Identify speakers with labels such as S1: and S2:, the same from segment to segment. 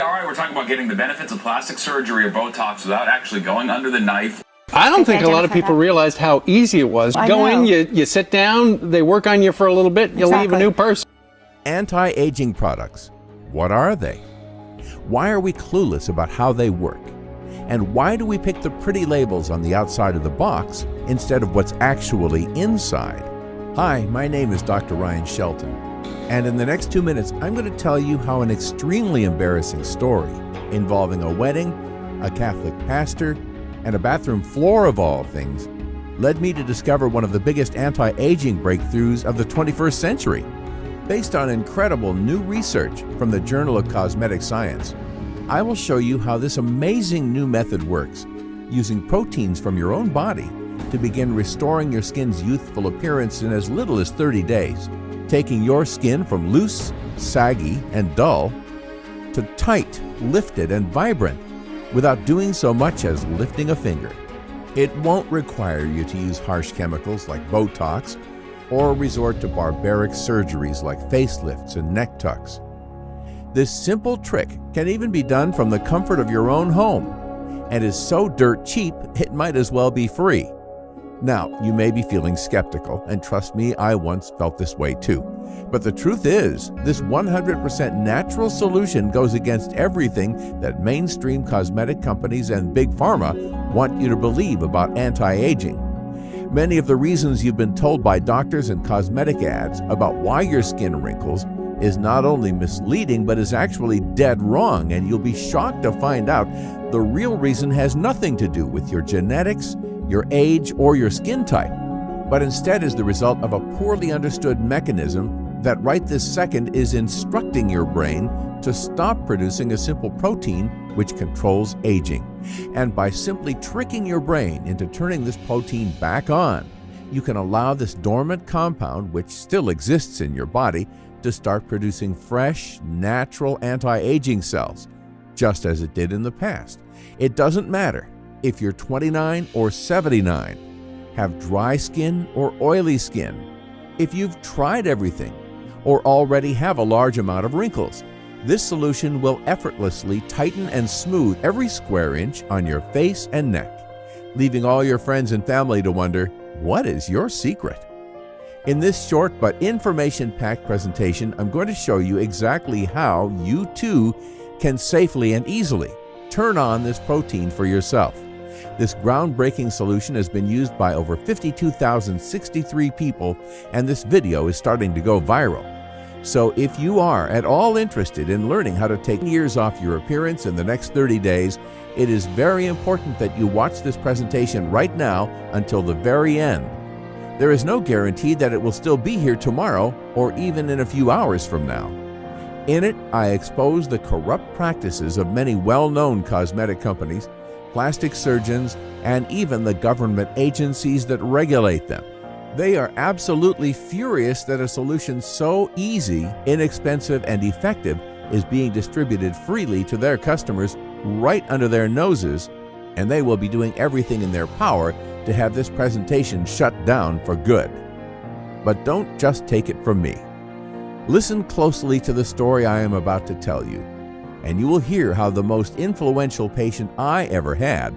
S1: All right, we're talking about getting the benefits of plastic surgery or Botox without actually going under the knife.
S2: I don't think a lot of people realized how easy it was. Go in, you sit down, they work on you for a little bit, you leave a new person.
S3: Anti-aging products. What are they? Why are we clueless about how they work? And why do we pick the pretty labels on the outside of the box instead of what's actually inside? Hi, my name is Dr. Ryan Shelton. And in the next 2 minutes, I'm going to tell you how an extremely embarrassing story involving a wedding, a Catholic pastor, and a bathroom floor of all things led me to discover one of the biggest anti-aging breakthroughs of the 21st century. Based on incredible new research from the Journal of Cosmetic Science, I will show you how this amazing new method works, using proteins from your own body to begin restoring your skin's youthful appearance in as little as 30 days. Taking your skin from loose, saggy, and dull to tight, lifted, and vibrant without doing so much as lifting a finger. It won't require you to use harsh chemicals like Botox or resort to barbaric surgeries like facelifts and neck tucks. This simple trick can even be done from the comfort of your own home and is so dirt cheap it might as well be free. Now, you may be feeling skeptical, and trust me, I once felt this way too. But the truth is, this 100% natural solution goes against everything that mainstream cosmetic companies and big pharma want you to believe about anti-aging. Many of the reasons you've been told by doctors and cosmetic ads about why your skin wrinkles is not only misleading, but is actually dead wrong, and you'll be shocked to find out the real reason has nothing to do with your genetics, your age, or your skin type, but instead is the result of a poorly understood mechanism that right this second is instructing your brain to stop producing a simple protein which controls aging. And by simply tricking your brain into turning this protein back on, you can allow this dormant compound, which still exists in your body, to start producing fresh, natural anti-aging cells, just as it did in the past. It doesn't matter if you're 29 or 79, have dry skin or oily skin, if you've tried everything, or already have a large amount of wrinkles. This solution will effortlessly tighten and smooth every square inch on your face and neck, leaving all your friends and family to wonder, what is your secret? In this short but information-packed presentation, I'm going to show you exactly how you too can safely and easily turn on this protein for yourself. This groundbreaking solution has been used by over 52,063 people, and this video is starting to go viral. So if you are at all interested in learning how to take years off your appearance in the next 30 days, it is very important that you watch this presentation right now until the very end. There is no guarantee that it will still be here tomorrow or even in a few hours from now. In it, I expose the corrupt practices of many well-known cosmetic companies, plastic surgeons, and even the government agencies that regulate them. They are absolutely furious that a solution so easy, inexpensive, and effective is being distributed freely to their customers right under their noses, and they will be doing everything in their power to have this presentation shut down for good. But don't just take it from me. Listen closely to the story I am about to tell you, and you will hear how the most influential patient I ever had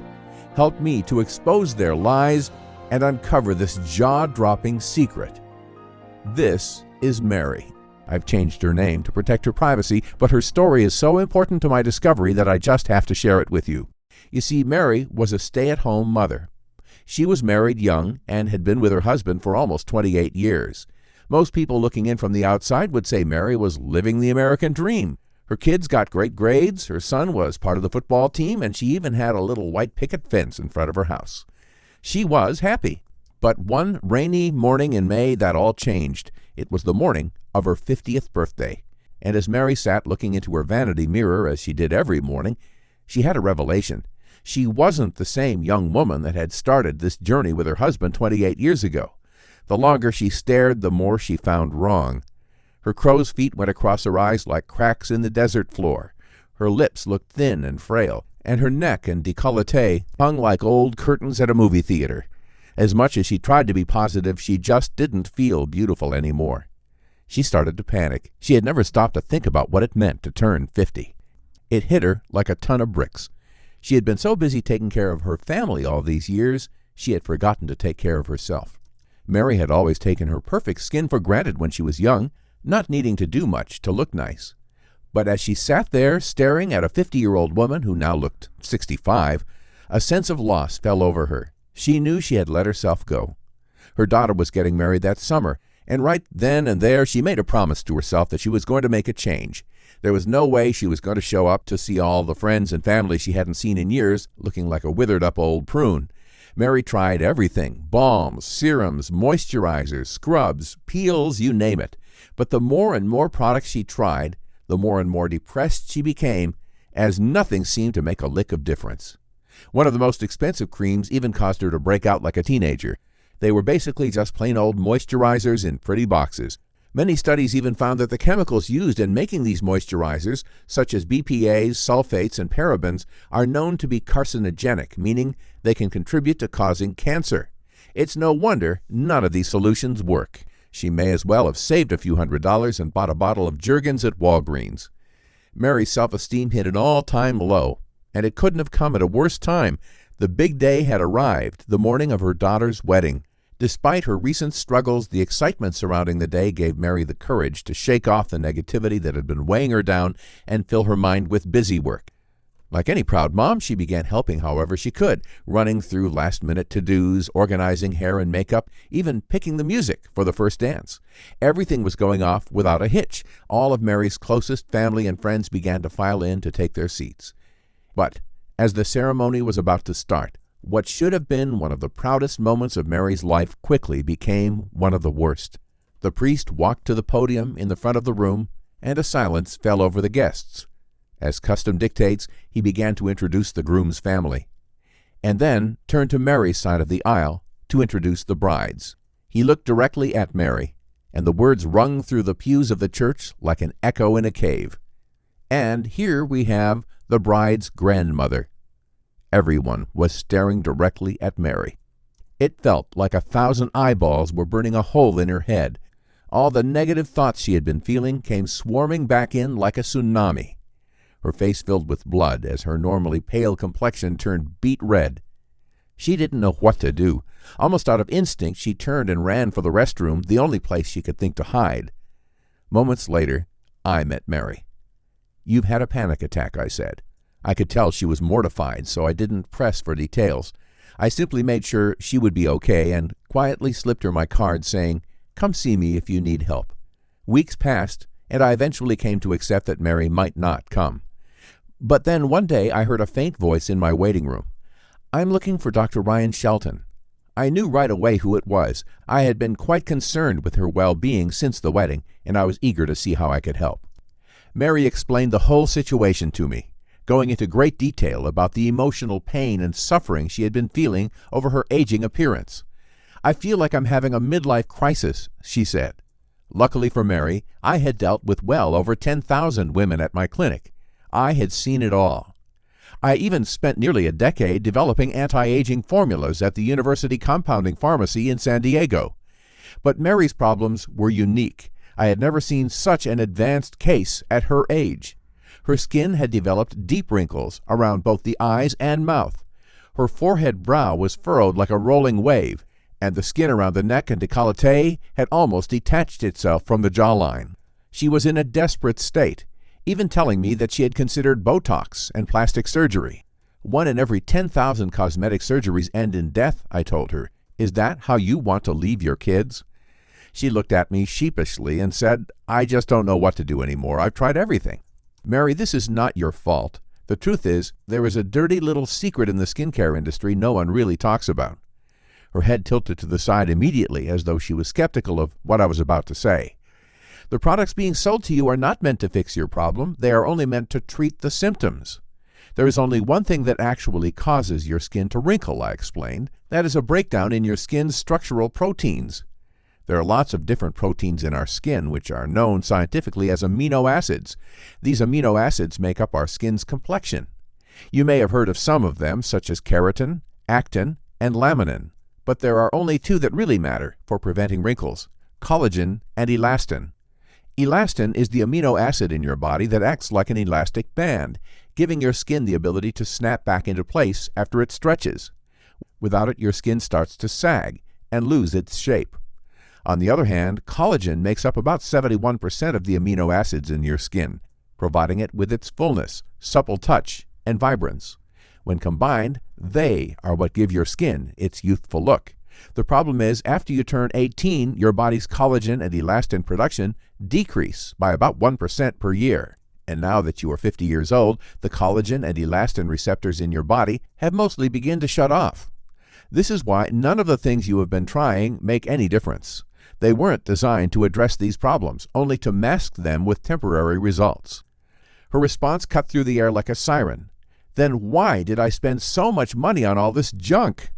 S3: helped me to expose their lies and uncover this jaw-dropping secret. This is Mary. I've changed her name to protect her privacy, but her story is so important to my discovery that I just have to share it with you. You see, Mary was a stay-at-home mother. She was married young and had been with her husband for almost 28 years. Most people looking in from the outside would say Mary was living the American dream. Her kids got great grades, her son was part of the football team, and she even had a little white picket fence in front of her house. She was happy. But one rainy morning in May, that all changed. It was the morning of her 50th birthday. And as Mary sat looking into her vanity mirror, as she did every morning, she had a revelation. She wasn't the same young woman that had started this journey with her husband 28 years ago. The longer she stared, the more she found wrong. Her crow's feet went across her eyes like cracks in the desert floor. Her lips looked thin and frail, and her neck and décolleté hung like old curtains at a movie theater. As much as she tried to be positive, she just didn't feel beautiful anymore. She started to panic. She had never stopped to think about what it meant to turn 50. It hit her like a ton of bricks. She had been so busy taking care of her family all these years, she had forgotten to take care of herself. Mary had always taken her perfect skin for granted when she was young, not needing to do much to look nice. But as she sat there staring at a 50-year-old woman who now looked 65, a sense of loss fell over her. She knew she had let herself go. Her daughter was getting married that summer, and right then and there she made a promise to herself that she was going to make a change. There was no way she was going to show up to see all the friends and family she hadn't seen in years looking like a withered-up old prune. Mary tried everything: balms, serums, moisturizers, scrubs, peels, you name it. But the more and more products she tried, the more and more depressed she became, as nothing seemed to make a lick of difference. One of the most expensive creams even caused her to break out like a teenager. They were basically just plain old moisturizers in pretty boxes. Many studies even found that the chemicals used in making these moisturizers, such as BPAs, sulfates, and parabens, are known to be carcinogenic, meaning they can contribute to causing cancer. It's no wonder none of these solutions work. She may as well have saved a few $100s and bought a bottle of Jergens at Walgreens. Mary's self-esteem hit an all-time low, and it couldn't have come at a worse time. The big day had arrived, the morning of her daughter's wedding. Despite her recent struggles, the excitement surrounding the day gave Mary the courage to shake off the negativity that had been weighing her down and fill her mind with busy work. Like any proud mom, she began helping however she could, running through last-minute to-dos, organizing hair and makeup, even picking the music for the first dance. Everything was going off without a hitch. All of Mary's closest family and friends began to file in to take their seats. But as the ceremony was about to start, what should have been one of the proudest moments of Mary's life quickly became one of the worst. The priest walked to the podium in the front of the room, and a silence fell over the guests. As custom dictates, he began to introduce the groom's family, and then turned to Mary's side of the aisle to introduce the brides. He looked directly at Mary, and the words rung through the pews of the church like an echo in a cave. And here we have the bride's grandmother. Everyone was staring directly at Mary. It felt like 1,000 eyeballs were burning a hole in her head. All the negative thoughts she had been feeling came swarming back in like a tsunami. Her face filled with blood as her normally pale complexion turned beet red. She didn't know what to do. Almost out of instinct, she turned and ran for the restroom, the only place she could think to hide. Moments later, I met Mary. "You've had a panic attack," I said. I could tell she was mortified, so I didn't press for details. I simply made sure she would be okay and quietly slipped her my card saying, "Come see me if you need help." Weeks passed, and I eventually came to accept that Mary might not come. But then one day I heard a faint voice in my waiting room. "I'm looking for Dr. Ryan Shelton." I knew right away who it was. I had been quite concerned with her well-being since the wedding, and I was eager to see how I could help. Mary explained the whole situation to me, going into great detail about the emotional pain and suffering she had been feeling over her aging appearance. "I feel like I'm having a midlife crisis," she said. Luckily for Mary, I had dealt with well over 10,000 women at my clinic. I had seen it all. I even spent nearly a decade developing anti-aging formulas at the University Compounding Pharmacy in San Diego. But Mary's problems were unique. I had never seen such an advanced case at her age. Her skin had developed deep wrinkles around both the eyes and mouth. Her forehead brow was furrowed like a rolling wave, and the skin around the neck and décolleté had almost detached itself from the jawline. She was in a desperate state, even telling me that she had considered Botox and plastic surgery. 1 in every 10,000 cosmetic surgeries end in death, I told her. Is that how you want to leave your kids? She looked at me sheepishly and said, "I just don't know what to do anymore. I've tried everything." "Mary, this is not your fault. The truth is, there is a dirty little secret in the skincare industry no one really talks about." Her head tilted to the side immediately, as though she was skeptical of what I was about to say. "The products being sold to you are not meant to fix your problem. They are only meant to treat the symptoms. There is only one thing that actually causes your skin to wrinkle," I explained. "That is a breakdown in your skin's structural proteins. There are lots of different proteins in our skin, which are known scientifically as amino acids. These amino acids make up our skin's complexion. You may have heard of some of them, such as keratin, actin, and laminin. But there are only 2 that really matter for preventing wrinkles: collagen and elastin. Elastin is the amino acid in your body that acts like an elastic band. giving your skin the ability to snap back into place after it stretches. Without it, your skin starts to sag and lose its shape. On the other hand, collagen makes up about 71% of the amino acids in your skin, providing it with its fullness, supple touch, and vibrance. When combined, they are what give your skin its youthful look. The problem is, after you turn 18, your body's collagen and elastin production decrease by about 1% per year. And now that you are 50 years old, the collagen and elastin receptors in your body have mostly begun to shut off. This is why none of the things you have been trying make any difference. They weren't designed to address these problems, only to mask them with temporary results. Her response cut through the air like a siren. Then why did I spend so much money on all this junk?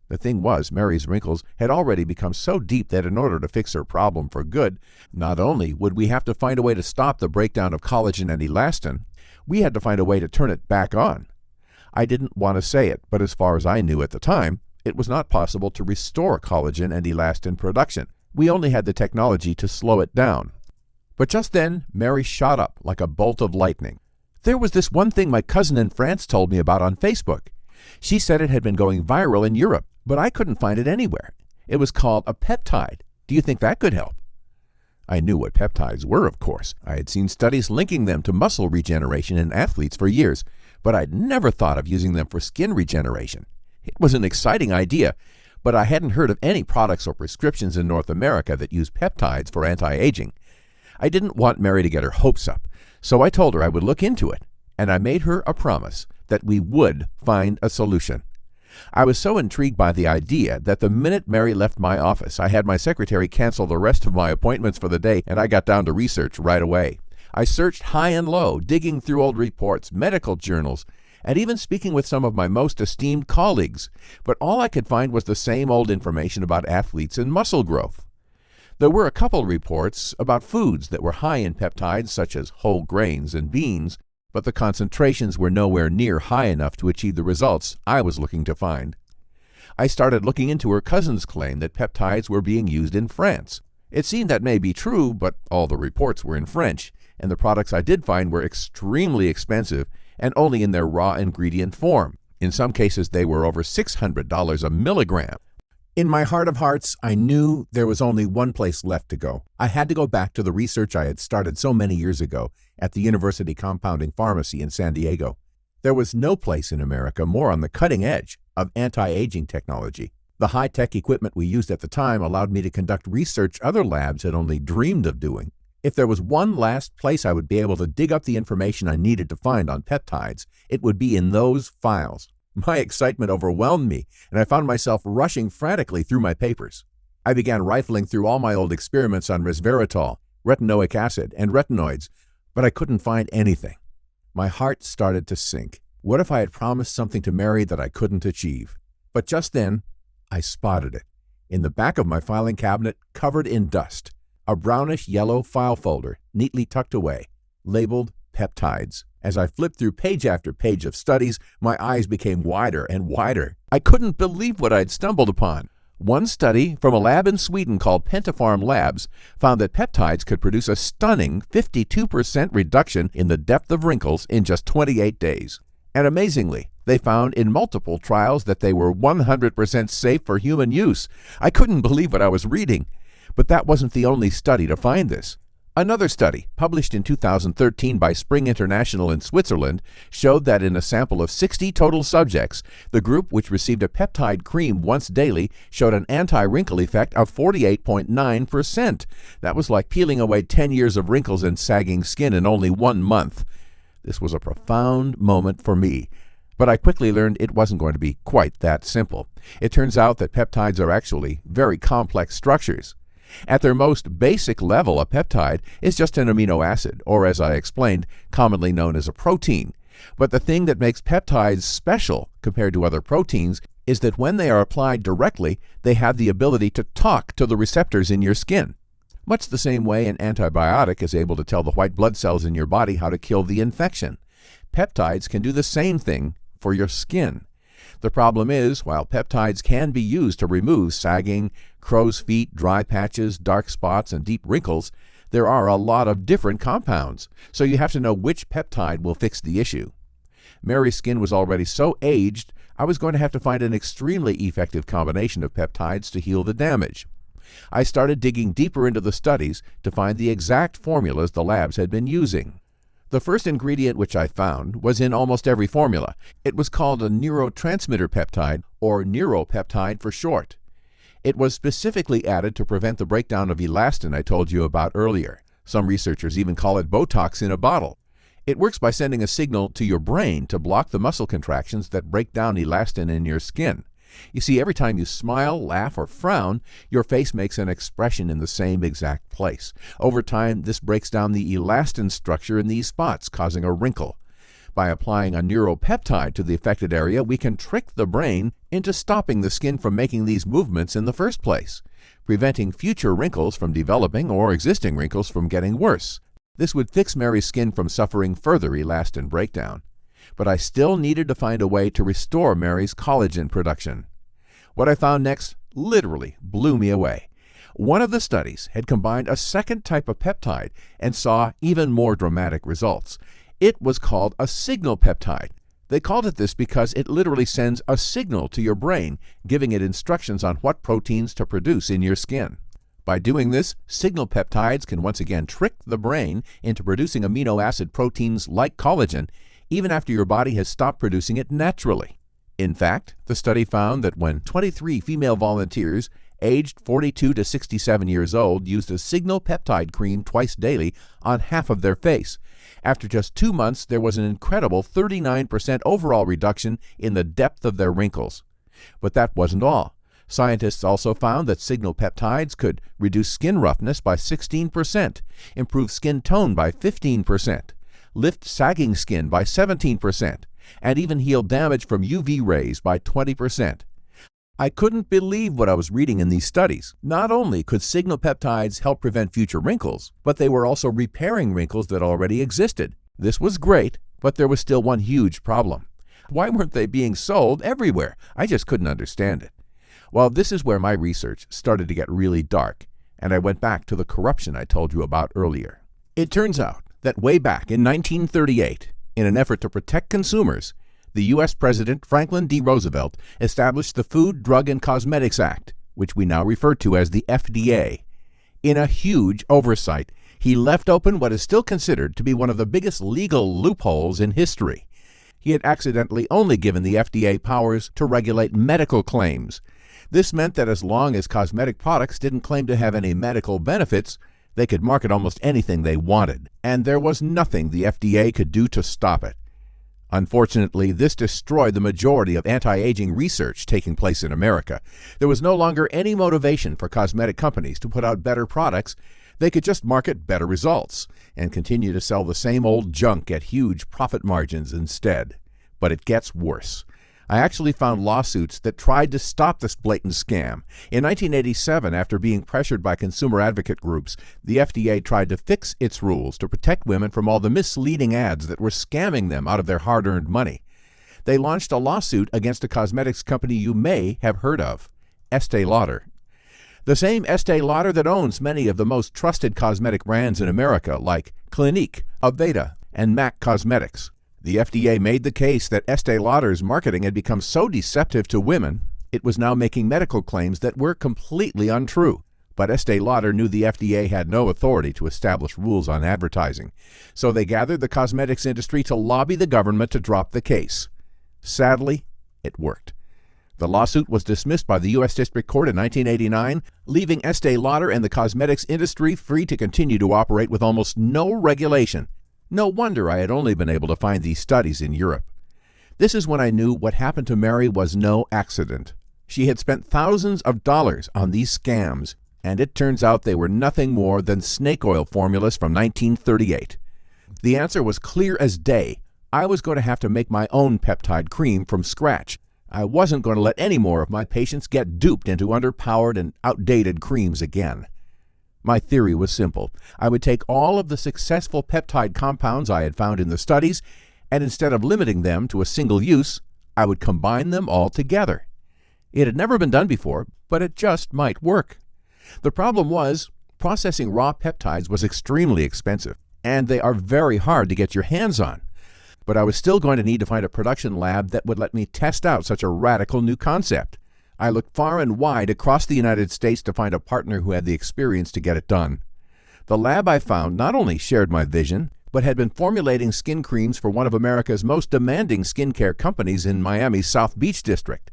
S3: The thing was, Mary's wrinkles had already become so deep that in order to fix her problem for good, not only would we have to find a way to stop the breakdown of collagen and elastin, we had to find a way to turn it back on. I didn't want to say it, but as far as I knew at the time, it was not possible to restore collagen and elastin production. We only had the technology to slow it down. But just then, Mary shot up like a bolt of lightning. There was this one thing my cousin in France told me about on Facebook. She said it had been going viral in Europe, but I couldn't find it anywhere. It was called a peptide. Do you think that could help? I knew what peptides were, of course. I had seen studies linking them to muscle regeneration in athletes for years, but I'd never thought of using them for skin regeneration. It was an exciting idea, but I hadn't heard of any products or prescriptions in North America that use peptides for anti-aging. I didn't want Mary to get her hopes up, so I told her I would look into it, and I made her a promise that we would find a solution. I was so intrigued by the idea that the minute Mary left my office, I had my secretary cancel the rest of my appointments for the day, and I got down to research right away. I searched high and low, digging through old reports, medical journals, and even speaking with some of my most esteemed colleagues, but all I could find was the same old information about athletes and muscle growth. There were a couple reports about foods that were high in peptides, such as whole grains and beans, but the concentrations were nowhere near high enough to achieve the results I was looking to find. I started looking into her cousin's claim that peptides were being used in France. It seemed that may be true, but all the reports were in French, and the products I did find were extremely expensive and only in their raw ingredient form. In some cases, they were over $600 a milligram. In my heart of hearts, I knew there was only one place left to go. I had to go back to the research I had started so many years ago at the University Compounding Pharmacy in San Diego. There was no place in America more on the cutting edge of anti-aging technology. The high-tech equipment we used at the time allowed me to conduct research other labs had only dreamed of doing. If there was one last place I would be able to dig up the information I needed to find on peptides, it would be in those files. My excitement overwhelmed me, and I found myself rushing frantically through my papers. I began rifling through all my old experiments on resveratrol, retinoic acid, and retinoids, but I couldn't find anything. My heart started to sink. What if I had promised something to Mary that I couldn't achieve? But just then, I spotted it. In the back of my filing cabinet, covered in dust, a brownish-yellow file folder, neatly tucked away, labeled peptides. As I flipped through page after page of studies, my eyes became wider and wider. I couldn't believe what I'd stumbled upon. One study from a lab in Sweden called Pentafarm Labs found that peptides could produce a stunning 52% reduction in the depth of wrinkles in just 28 days. And amazingly, they found in multiple trials that they were 100% safe for human use. I couldn't believe what I was reading. But that wasn't the only study to find this. Another study, published in 2013 by Spring International in Switzerland, showed that in a sample of 60 total subjects, the group which received a peptide cream once daily showed an anti-wrinkle effect of 48.9%. That was like peeling away 10 years of wrinkles and sagging skin in only 1 month. This was a profound moment for me, but I quickly learned it wasn't going to be quite that simple. It turns out that peptides are actually very complex structures. At their most basic level, a peptide is just an amino acid, or as I explained, commonly known as a protein. But the thing that makes peptides special compared to other proteins is that when they are applied directly, they have the ability to talk to the receptors in your skin. Much the same way an antibiotic is able to tell the white blood cells in your body how to kill the infection. Peptides can do the same thing for your skin. The problem is, while peptides can be used to remove sagging, crow's feet, dry patches, dark spots, and deep wrinkles, there are a lot of different compounds, so you have to know which peptide will fix the issue. Mary's skin was already so aged, I was going to have to find an extremely effective combination of peptides to heal the damage. I started digging deeper into the studies to find the exact formulas the labs had been using. The first ingredient which I found was in almost every formula. It was called a neurotransmitter peptide, or neuropeptide for short. It was specifically added to prevent the breakdown of elastin I told you about earlier. Some researchers even call it Botox in a bottle. It works by sending a signal to your brain to block the muscle contractions that break down elastin in your skin. You see, every time you smile, laugh, or frown, your face makes an expression in the same exact place. Over time, this breaks down the elastin structure in these spots, causing a wrinkle. By applying a neuropeptide to the affected area, we can trick the brain into stopping the skin from making these movements in the first place, preventing future wrinkles from developing or existing wrinkles from getting worse. This would fix Mary's skin from suffering further elastin breakdown. But I still needed to find a way to restore Mary's collagen production. What I found next literally blew me away. One of the studies had combined a second type of peptide and saw even more dramatic results. It was called a signal peptide. They called it this because it literally sends a signal to your brain, giving it instructions on what proteins to produce in your skin. By doing this, signal peptides can once again trick the brain into producing amino acid proteins like collagen, even after your body has stopped producing it naturally. In fact, the study found that when 23 female volunteers aged 42 to 67 years old used a signal peptide cream twice daily on half of their face, after just 2 months there was an incredible 39% overall reduction in the depth of their wrinkles. But that wasn't all. Scientists also found that signal peptides could reduce skin roughness by 16%, improve skin tone by 15%, lift sagging skin by 17%, and even heal damage from UV rays by 20%. I couldn't believe what I was reading in these studies. Not only could signal peptides help prevent future wrinkles, but they were also repairing wrinkles that already existed. This was great, but there was still one huge problem. Why weren't they being sold everywhere? I just couldn't understand it. Well, this is where my research started to get really dark, and I went back to the corruption I told you about earlier. It turns out that way back in 1938, in an effort to protect consumers, the U.S. President Franklin D. Roosevelt established the Food, Drug, and Cosmetics Act, which we now refer to as the FDA. In a huge oversight, he left open what is still considered to be one of the biggest legal loopholes in history. He had accidentally only given the FDA powers to regulate medical claims. This meant that as long as cosmetic products didn't claim to have any medical benefits, they could market almost anything they wanted, and there was nothing the FDA could do to stop it. Unfortunately, this destroyed the majority of anti-aging research taking place in America. There was no longer any motivation for cosmetic companies to put out better products. They could just market better results and continue to sell the same old junk at huge profit margins instead. But it gets worse. I actually found lawsuits that tried to stop this blatant scam. In 1987, after being pressured by consumer advocate groups, the FDA tried to fix its rules to protect women from all the misleading ads that were scamming them out of their hard-earned money. They launched a lawsuit against a cosmetics company you may have heard of, Estee Lauder. The same Estee Lauder that owns many of the most trusted cosmetic brands in America, like Clinique, Aveda, and MAC Cosmetics. The FDA made the case that Estee Lauder's marketing had become so deceptive to women, it was now making medical claims that were completely untrue. But Estee Lauder knew the FDA had no authority to establish rules on advertising, so they gathered the cosmetics industry to lobby the government to drop the case. Sadly, it worked. The lawsuit was dismissed by the U.S. District Court in 1989, leaving Estee Lauder and the cosmetics industry free to continue to operate with almost no regulation. No wonder I had only been able to find these studies in Europe. This is when I knew what happened to Mary was no accident. She had spent thousands of dollars on these scams, and it turns out they were nothing more than snake oil formulas from 1938. The answer was clear as day. I was going to have to make my own peptide cream from scratch. I wasn't going to let any more of my patients get duped into underpowered and outdated creams again. My theory was simple. I would take all of the successful peptide compounds I had found in the studies, and instead of limiting them to a single use, I would combine them all together. It had never been done before, but it just might work. The problem was, processing raw peptides was extremely expensive, and they are very hard to get your hands on. But I was still going to need to find a production lab that would let me test out such a radical new concept. I looked far and wide across the United States to find a partner who had the experience to get it done. The lab I found not only shared my vision, but had been formulating skin creams for one of America's most demanding skincare companies in Miami's South Beach district.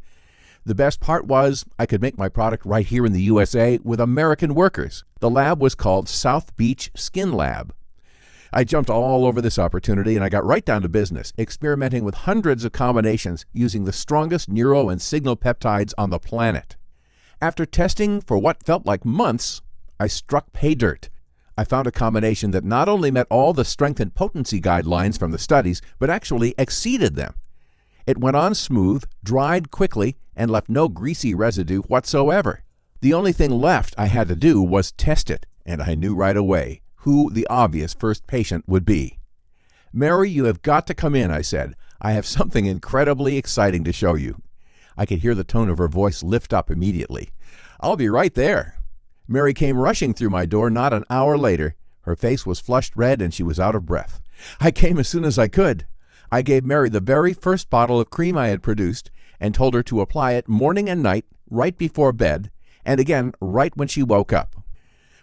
S3: The best part was I could make my product right here in the USA with American workers. The lab was called South Beach Skin Lab. I jumped all over this opportunity and I got right down to business, experimenting with hundreds of combinations using the strongest neuro and signal peptides on the planet. After testing for what felt like months, I struck pay dirt. I found a combination that not only met all the strength and potency guidelines from the studies, but actually exceeded them. It went on smooth, dried quickly, and left no greasy residue whatsoever. The only thing left I had to do was test it, and I knew right away who the obvious first patient would be. "Mary, you have got to come in," I said. "I have something incredibly exciting to show you." I could hear the tone of her voice lift up immediately. "I'll be right there." Mary came rushing through my door not an hour later. Her face was flushed red and she was out of breath. "I came as soon as I could." I gave Mary the very first bottle of cream I had produced and told her to apply it morning and night, right before bed, and again right when she woke up.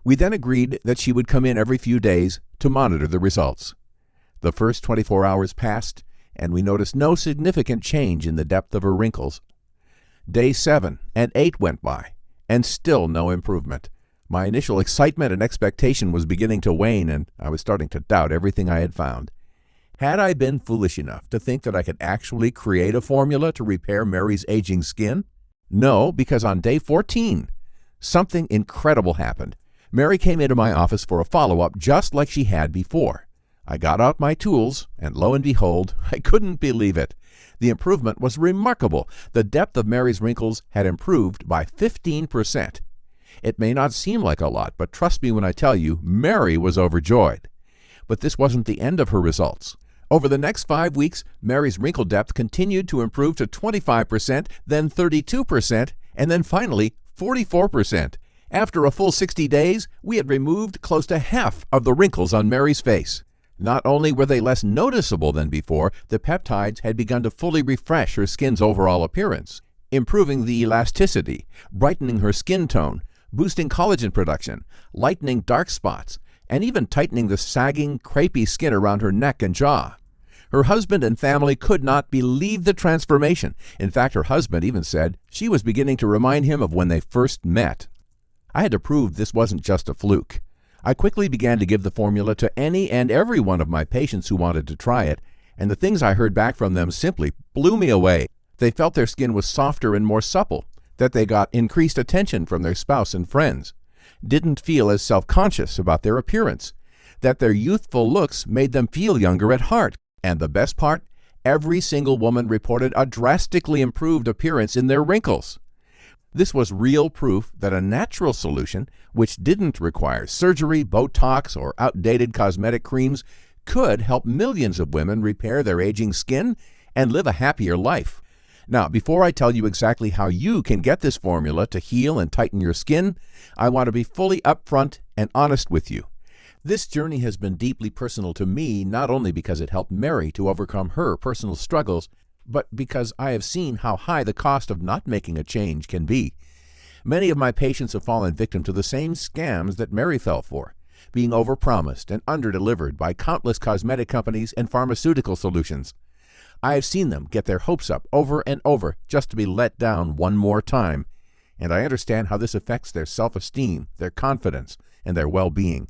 S3: We then agreed that she would come in every few days to monitor the results. The first 24 hours passed, and we noticed no significant change in the depth of her wrinkles. Day 7 and 8 went by, and still no improvement. My initial excitement and expectation was beginning to wane, and I was starting to doubt everything I had found. Had I been foolish enough to think that I could actually create a formula to repair Mary's aging skin? No, because on day 14, something incredible happened. Mary came into my office for a follow-up just like she had before. I got out my tools, and lo and behold, I couldn't believe it. The improvement was remarkable. The depth of Mary's wrinkles had improved by 15%. It may not seem like a lot, but trust me when I tell you, Mary was overjoyed. But this wasn't the end of her results. Over the next 5 weeks, Mary's wrinkle depth continued to improve to 25%, then 32%, and then finally 44%. After a full 60 days, we had removed close to half of the wrinkles on Mary's face. Not only were they less noticeable than before, the peptides had begun to fully refresh her skin's overall appearance, improving the elasticity, brightening her skin tone, boosting collagen production, lightening dark spots, and even tightening the sagging, crepey skin around her neck and jaw. Her husband and family could not believe the transformation. In fact, her husband even said she was beginning to remind him of when they first met. I had to prove this wasn't just a fluke. I quickly began to give the formula to any and every one of my patients who wanted to try it, and the things I heard back from them simply blew me away. They felt their skin was softer and more supple, that they got increased attention from their spouse and friends, didn't feel as self-conscious about their appearance, that their youthful looks made them feel younger at heart, and the best part, every single woman reported a drastically improved appearance in their wrinkles. This was real proof that a natural solution, which didn't require surgery, Botox, or outdated cosmetic creams, could help millions of women repair their aging skin and live a happier life. Now, before I tell you exactly how you can get this formula to heal and tighten your skin, I want to be fully upfront and honest with you. This journey has been deeply personal to me, not only because it helped Mary to overcome her personal struggles, but because I have seen how high the cost of not making a change can be. Many of my patients have fallen victim to the same scams that Mary fell for, being overpromised and underdelivered by countless cosmetic companies and pharmaceutical solutions. I have seen them get their hopes up over and over just to be let down one more time, and I understand how this affects their self-esteem, their confidence, and their well-being.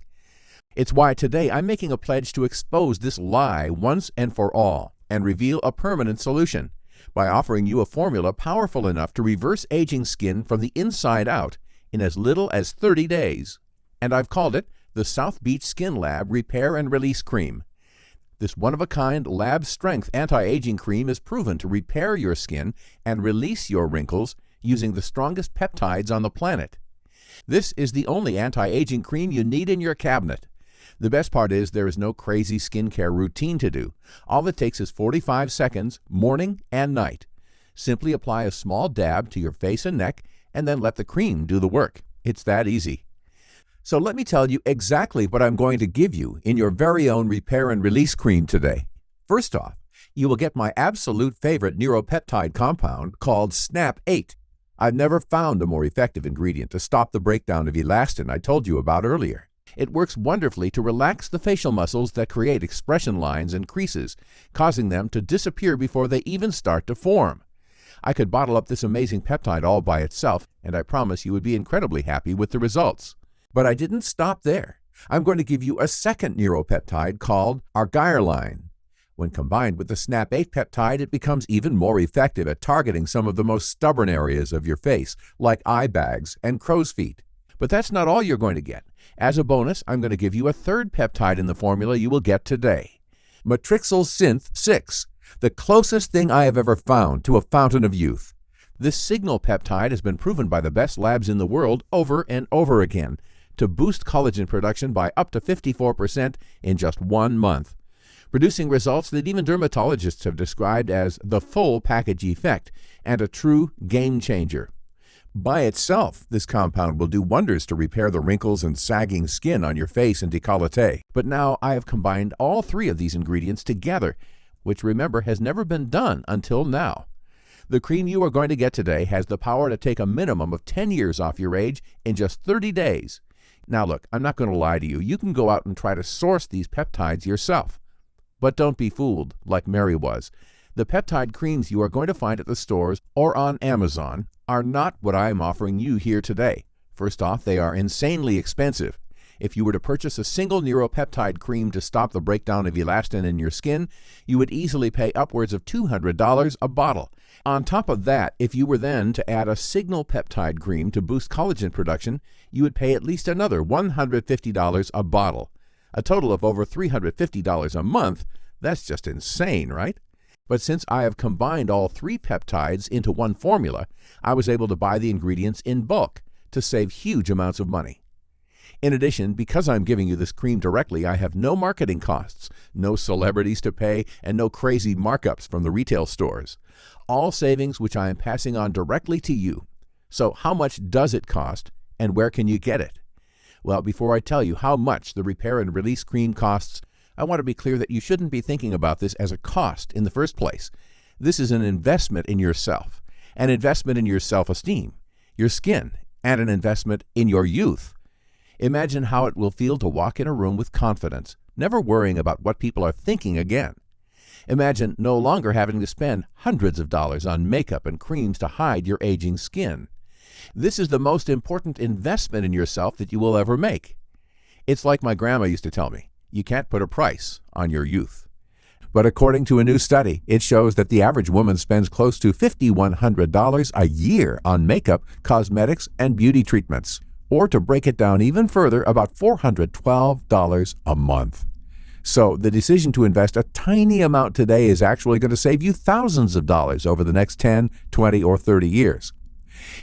S3: It's why today I'm making a pledge to expose this lie once and for all and reveal a permanent solution by offering you a formula powerful enough to reverse aging skin from the inside out in as little as 30 days. And I've called it the South Beach Skin Lab Repair and Release Cream. This one-of-a-kind lab-strength anti-aging cream is proven to repair your skin and release your wrinkles using the strongest peptides on the planet. This is the only anti-aging cream you need in your cabinet. The best part is there is no crazy skincare routine to do. All it takes is 45 seconds, morning and night. Simply apply a small dab to your face and neck, and then let the cream do the work. It's that easy. So let me tell you exactly what I'm going to give you in your very own repair and release cream today. First off, you will get my absolute favorite neuropeptide compound called SNAP-8. I've never found a more effective ingredient to stop the breakdown of elastin I told you about earlier. It works wonderfully to relax the facial muscles that create expression lines and creases, causing them to disappear before they even start to form. I could bottle up this amazing peptide all by itself, and I promise you would be incredibly happy with the results. But I didn't stop there. I'm going to give you a second neuropeptide called arginine. When combined with the SNAP-8 peptide, it becomes even more effective at targeting some of the most stubborn areas of your face, like eye bags and crow's feet. But that's not all you're going to get. As a bonus, I'm going to give you a third peptide in the formula you will get today. Matrixyl Synth 6, the closest thing I have ever found to a fountain of youth. This signal peptide has been proven by the best labs in the world over and over again to boost collagen production by up to 54% in just 1 month, producing results that even dermatologists have described as the full package effect and a true game changer. By itself, this compound will do wonders to repair the wrinkles and sagging skin on your face and décolleté. But now I have combined all 3 of these ingredients together, which remember has never been done until now. The cream you are going to get today has the power to take a minimum of 10 years off your age in just 30 days. Now look, I'm not going to lie to you. You can go out and try to source these peptides yourself. But don't be fooled like Mary was. The peptide creams you are going to find at the stores or on Amazon are not what I am offering you here today. First off, they are insanely expensive. If you were to purchase a single neuropeptide cream to stop the breakdown of elastin in your skin, you would easily pay upwards of $200 a bottle. On top of that, if you were then to add a signal peptide cream to boost collagen production, you would pay at least another $150 a bottle. A total of over $350 a month. That's just insane, right? But since I have combined all 3 peptides into one formula, I was able to buy the ingredients in bulk to save huge amounts of money. In addition, because I'm giving you this cream directly, I have no marketing costs, no celebrities to pay, and no crazy markups from the retail stores. All savings which I am passing on directly to you. So how much does it cost, and where can you get it? Well, before I tell you how much the Repair and Release Cream costs, I want to be clear that you shouldn't be thinking about this as a cost in the first place. This is an investment in yourself, an investment in your self-esteem, your skin, and an investment in your youth. Imagine how it will feel to walk in a room with confidence, never worrying about what people are thinking again. Imagine no longer having to spend hundreds of dollars on makeup and creams to hide your aging skin. This is the most important investment in yourself that you will ever make. It's like my grandma used to tell me, you can't put a price on your youth. But according to a new study, it shows that the average woman spends close to $5,100 a year on makeup, cosmetics, and beauty treatments. Or to break it down even further, about $412 a month. So the decision to invest a tiny amount today is actually going to save you thousands of dollars over the next 10, 20, or 30 years.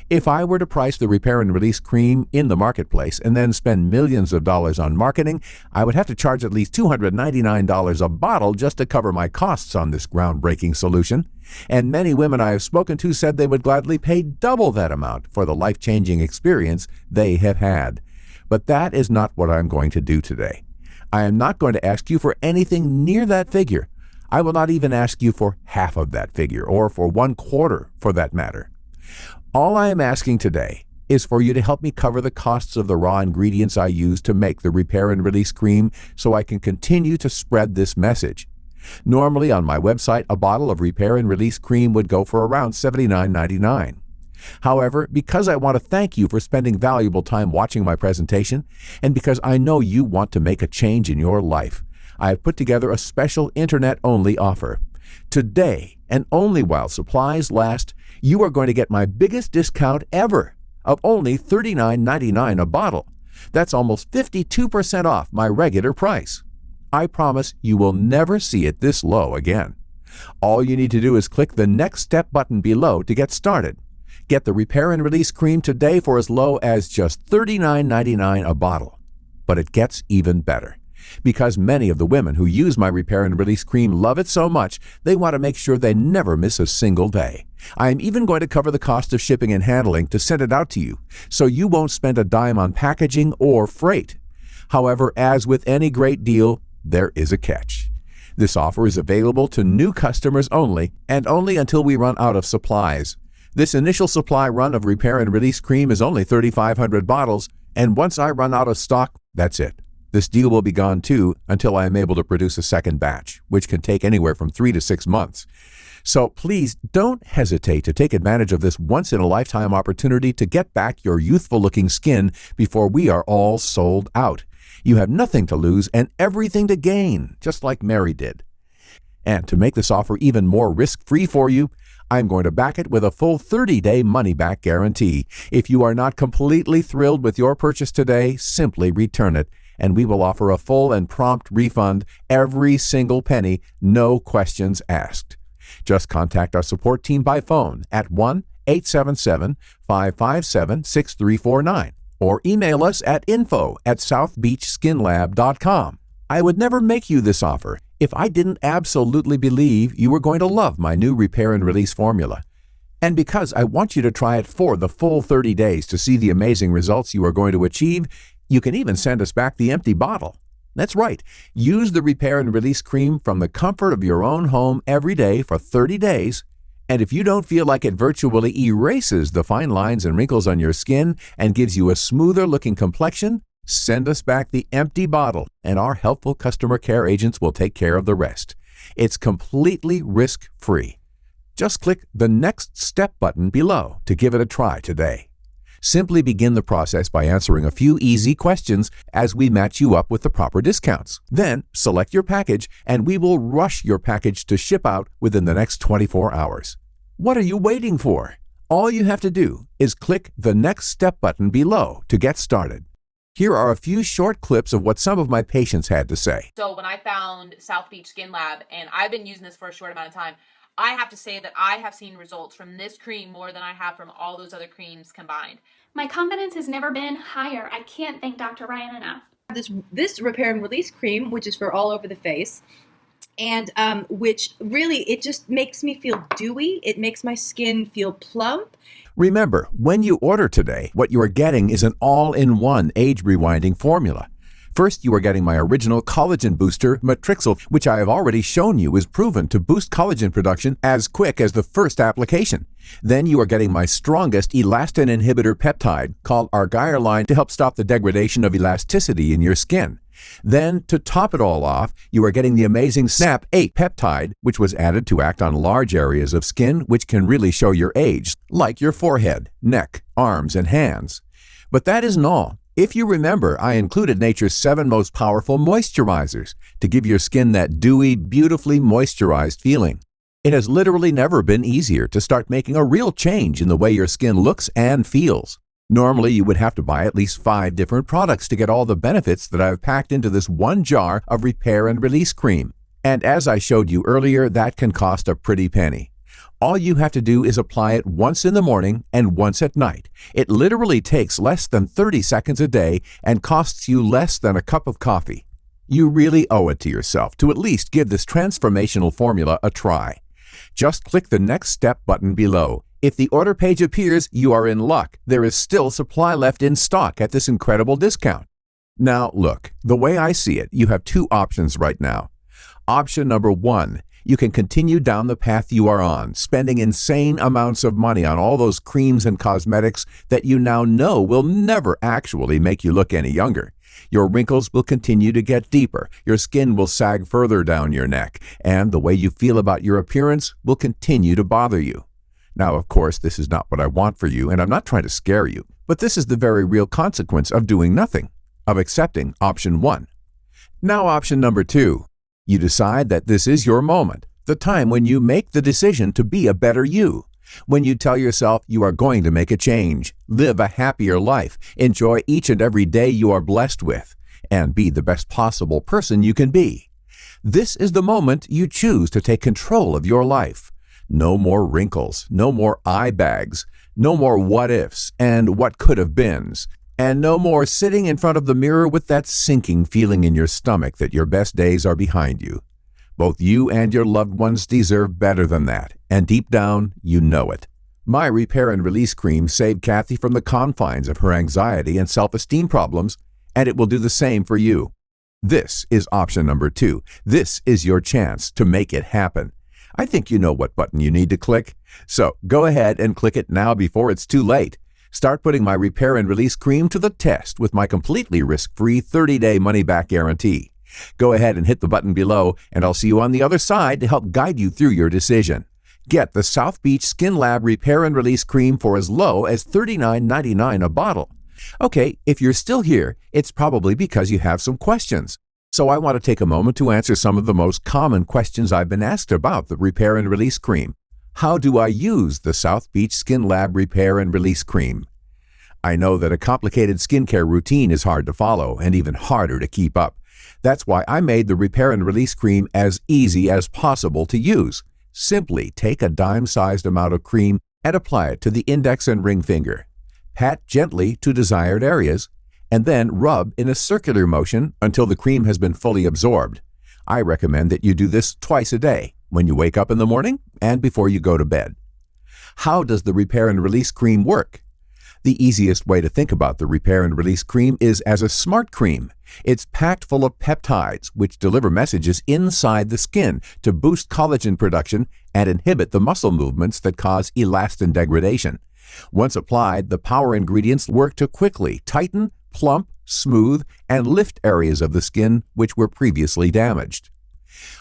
S3: If I were to price the Repair and Release Cream in the marketplace and then spend millions of dollars on marketing, I would have to charge at least $299 a bottle just to cover my costs on this groundbreaking solution. And many women I have spoken to said they would gladly pay double that amount for the life-changing experience they have had. But that is not what I'm going to do today. I am not going to ask you for anything near that figure. I will not even ask you for half of that figure, or for 1/4 for that matter. All I am asking today is for you to help me cover the costs of the raw ingredients I use to make the Repair and Release Cream so I can continue to spread this message. Normally on my website, a bottle of Repair and Release Cream would go for around $79.99. However, because I want to thank you for spending valuable time watching my presentation, and because I know you want to make a change in your life, I have put together a special internet-only offer. Today, and only while supplies last, you are going to get my biggest discount ever of only $39.99 a bottle. That's almost 52% off my regular price. I promise you will never see it this low again. All you need to do is click the Next Step button below to get started. Get the Repair and Release Cream today for as low as just $39.99 a bottle. But it gets even better. Because many of the women who use my Repair and Release Cream love it so much, they want to make sure they never miss a single day. I am even going to cover the cost of shipping and handling to send it out to you, so you won't spend a dime on packaging or freight. However, as with any great deal, there is a catch. This offer is available to new customers only, and only until we run out of supplies. This initial supply run of Repair and Release Cream is only 3,500 bottles, and once I run out of stock, that's it. This deal will be gone too until I am able to produce a second batch, which can take anywhere from 3 to 6 months. So please don't hesitate to take advantage of this once-in-a-lifetime opportunity to get back your youthful-looking skin before we are all sold out. You have nothing to lose and everything to gain, just like Mary did. And to make this offer even more risk-free for you, I'm going to back it with a full 30-day money-back guarantee. If you are not completely thrilled with your purchase today, simply return it, and we will offer a full and prompt refund, every single penny, no questions asked. Just contact our support team by phone at 1-877-557-6349 or email us at info@southbeachskinlab.com. I would never make you this offer if I didn't absolutely believe you were going to love my new Repair and Release formula. And because I want you to try it for the full 30 days to see the amazing results you are going to achieve, you can even send us back the empty bottle. That's right. Use the Repair and Release Cream from the comfort of your own home every day for 30 days. And if you don't feel like it virtually erases the fine lines and wrinkles on your skin and gives you a smoother looking complexion, send us back the empty bottle and our helpful customer care agents will take care of the rest. It's completely risk-free. Just click the Next Step button below to give it a try today. Simply begin the process by answering a few easy questions as we match you up with the proper discounts. Then select your package and we will rush your package to ship out within the next 24 hours. What are you waiting for? All you have to do is click the Next Step button below to get started. Here are a few short clips of what some of my patients had to say.
S4: So when I found South Beach Skin Lab, and I've been using this for a short amount of time, I have to say that I have seen results from this cream more than I have from all those other creams combined.
S5: My confidence has never been higher. I can't thank Dr. Ryan enough.
S6: This Repair and Release Cream, which is for all over the face, and which really, it just makes me feel dewy. It makes my skin feel plump.
S3: Remember, when you order today, what you are getting is an all-in-one age-rewinding formula. First, you are getting my original collagen booster, Matrixyl, which I have already shown you is proven to boost collagen production as quick as the first application. Then you are getting my strongest elastin inhibitor peptide, called argireline, to help stop the degradation of elasticity in your skin. Then, to top it all off, you are getting the amazing SNAP-8 peptide, which was added to act on large areas of skin which can really show your age, like your forehead, neck, arms, and hands. But that isn't all. If you remember, I included nature's 7 most powerful moisturizers to give your skin that dewy, beautifully moisturized feeling. It has literally never been easier to start making a real change in the way your skin looks and feels. Normally, you would have to buy at least 5 different products to get all the benefits that I've packed into this one jar of Repair and Release Cream. And as I showed you earlier, that can cost a pretty penny. All you have to do is apply it once in the morning and once at night. It literally takes less than 30 seconds a day and costs you less than a cup of coffee. You really owe it to yourself to at least give this transformational formula a try. Just click the Next Step button below. If the order page appears, you are in luck. There is still supply left in stock at this incredible discount. Now look, the way I see it, you have 2 options right now. Option number 1. You can continue down the path you are on, spending insane amounts of money on all those creams and cosmetics that you now know will never actually make you look any younger. Your wrinkles will continue to get deeper, your skin will sag further down your neck, and the way you feel about your appearance will continue to bother you. Now, of course, this is not what I want for you, and I'm not trying to scare you, but this is the very real consequence of doing nothing, of accepting option 1. Now, option number 2. You decide that this is your moment, the time when you make the decision to be a better you, when you tell yourself you are going to make a change, live a happier life, enjoy each and every day you are blessed with, and be the best possible person you can be. This is the moment you choose to take control of your life. No more wrinkles, no more eye bags, no more what-ifs and what-could-have-beens. And no more sitting in front of the mirror with that sinking feeling in your stomach that your best days are behind you. Both you and your loved ones deserve better than that, and deep down, you know it. My Repair and Release Cream saved Kathy from the confines of her anxiety and self-esteem problems, and it will do the same for you. This is option number 2. This is your chance to make it happen. I think you know what button you need to click. So go ahead and click it now before it's too late. Start putting my Repair and Release Cream to the test with my completely risk-free 30-day money-back guarantee. Go ahead and hit the button below, and I'll see you on the other side to help guide you through your decision. Get the South Beach Skin Lab Repair and Release Cream for as low as $39.99 a bottle. Okay, if you're still here, it's probably because you have some questions. So I want to take a moment to answer some of the most common questions I've been asked about the Repair and Release Cream. How do I use the South Beach Skin Lab Repair and Release Cream? I know that a complicated skincare routine is hard to follow and even harder to keep up. That's why I made the Repair and Release Cream as easy as possible to use. Simply take a dime-sized amount of cream and apply it to the index and ring finger. Pat gently to desired areas, and then rub in a circular motion until the cream has been fully absorbed. I recommend that you do this twice a day, when you wake up in the morning and before you go to bed. How does the Repair and Release Cream work? The easiest way to think about the Repair and Release Cream is as a smart cream. It's packed full of peptides, which deliver messages inside the skin to boost collagen production and inhibit the muscle movements that cause elastin degradation. Once applied, the power ingredients work to quickly tighten, plump, smooth, and lift areas of the skin which were previously damaged.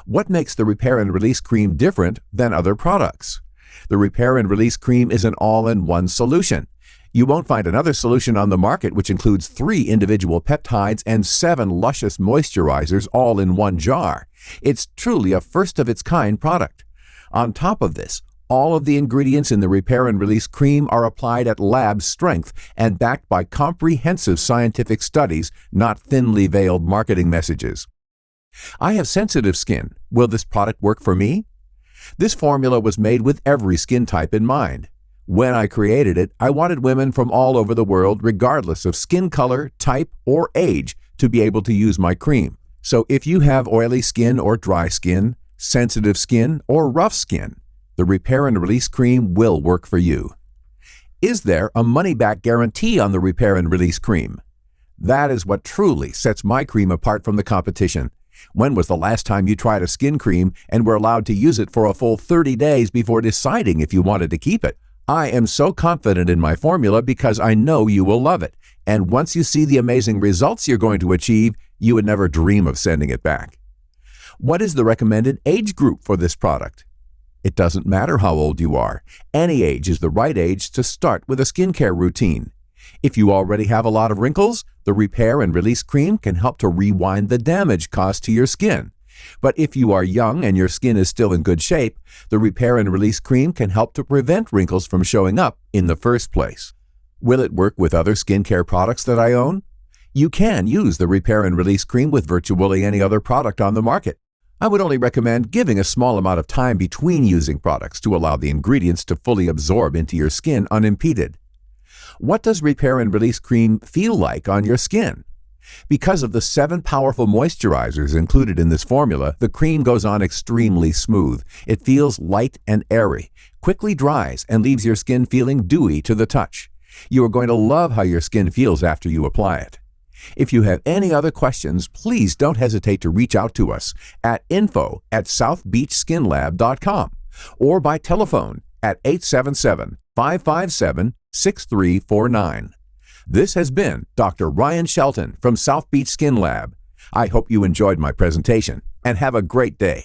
S3: What makes the Repair and Release Cream different than other products? The Repair and Release Cream is an all-in-one solution. You won't find another solution on the market which includes 3 individual peptides and 7 luscious moisturizers all in one jar. It's truly a first-of-its-kind product. On top of this, all of the ingredients in the Repair and Release Cream are applied at lab strength and backed by comprehensive scientific studies, not thinly veiled marketing messages. I have sensitive skin. Will this product work for me? This formula was made with every skin type in mind. When I created it, I wanted women from all over the world, regardless of skin color, type, or age, to be able to use my cream. So if you have oily skin or dry skin, sensitive skin, or rough skin, the Repair and Release Cream will work for you. Is there a money-back guarantee on the Repair and Release Cream? That is what truly sets my cream apart from the competition. When was the last time you tried a skin cream and were allowed to use it for a full 30 days before deciding if you wanted to keep it? I am so confident in my formula because I know you will love it. And once you see the amazing results you're going to achieve, you would never dream of sending it back. What is the recommended age group for this product? It doesn't matter how old you are. Any age is the right age to start with a skincare routine. If you already have a lot of wrinkles, the Repair and Release Cream can help to rewind the damage caused to your skin. But if you are young and your skin is still in good shape, the Repair and Release Cream can help to prevent wrinkles from showing up in the first place. Will it work with other skincare products that I own? You can use the Repair and Release Cream with virtually any other product on the market. I would only recommend giving a small amount of time between using products to allow the ingredients to fully absorb into your skin unimpeded. What does Repair and Release Cream feel like on your skin? Because of the 7 powerful moisturizers included in this formula, the cream goes on extremely smooth. It feels light and airy, quickly dries, and leaves your skin feeling dewy to the touch. You are going to love how your skin feels after you apply it. If you have any other questions, please don't hesitate to reach out to us at info@southbeachskinlab.com or by telephone at 877-557-6349. This has been Dr. Ryan Shelton from South Beach Skin Lab. I hope you enjoyed my presentation and have a great day.